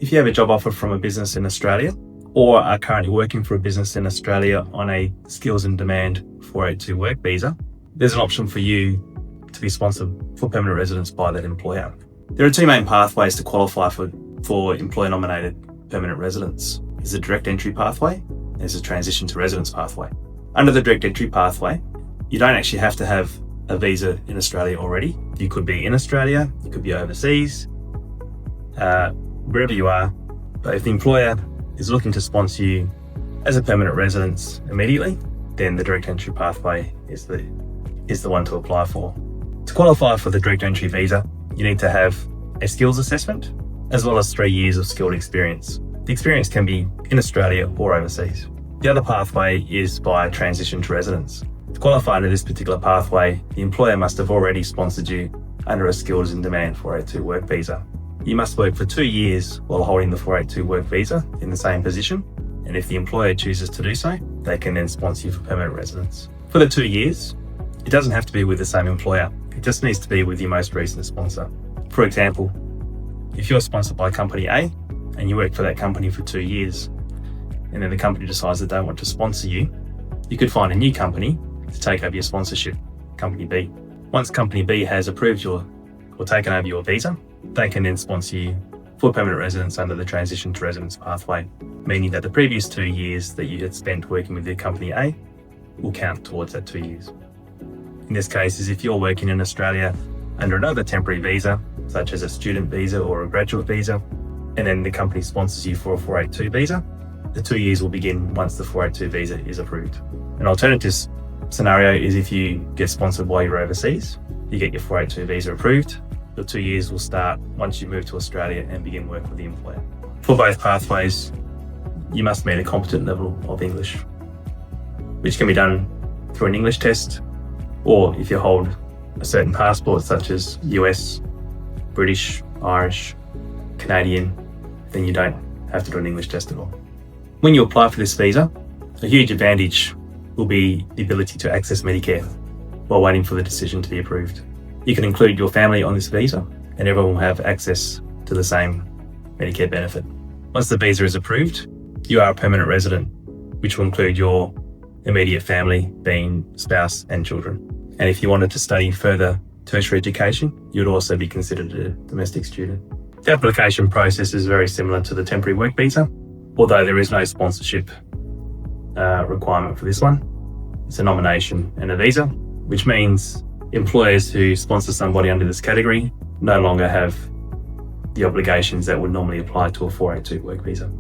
If you have a job offer from a business in Australia or are currently working for a business in Australia on a skills in demand 482 work visa, there's an option for you to be sponsored for permanent residence by that employer. There are two main pathways to qualify for employer-nominated permanent residence. There's a direct entry pathway, and there's a transition to residence pathway. Under the direct entry pathway, you don't actually have to have a visa in Australia already. You could be in Australia, you could be overseas, wherever you are. But if the employer is looking to sponsor you as a permanent resident immediately, then the direct entry pathway is the one to apply for. To qualify for the direct entry visa, you need to have a skills assessment as well as 3 years of skilled experience. The experience can be in Australia or overseas. The other pathway is by transition to residence. To qualify under this particular pathway, the employer must have already sponsored you under a skills in demand 482 work visa. You must work for 2 years while holding the 482 work visa in the same position, and if the employer chooses to do so, they can then sponsor you for permanent residence. For the 2 years, it doesn't have to be with the same employer. It just needs to be with your most recent sponsor. For example, if you're sponsored by company A and you work for that company for 2 years, and then the company decides that they want to sponsor you, you could find a new company to take over your sponsorship, company B. Once company B has approved or taken over your visa, they can then sponsor you for permanent residence under the transition to residence pathway, meaning that the previous 2 years that you had spent working with the company A will count towards that 2 years. In this case, is if you're working in Australia under another temporary visa, such as a student visa or a graduate visa, and then the company sponsors you for a 482 visa, the 2 years will begin once the 482 visa is approved. An alternative scenario is if you get sponsored while you're overseas, you get your 482 visa approved, your 2 years will start once you move to Australia and begin work with the employer. For both pathways, you must meet a competent level of English, which can be done through an English test, or if you hold a certain passport such as US, British, Irish, Canadian, then you don't have to do an English test at all. When you apply for this visa, a huge advantage will be the ability to access Medicare while waiting for the decision to be approved. You can include your family on this visa and everyone will have access to the same Medicare benefit. Once the visa is approved, you are a permanent resident, which will include your immediate family, being spouse and children. And if you wanted to study further tertiary education, you'd also be considered a domestic student. The application process is very similar to the temporary work visa, although there is no sponsorship requirement for this one. It's a nomination and a visa, which means employers who sponsor somebody under this category no longer have the obligations that would normally apply to a 482 work visa.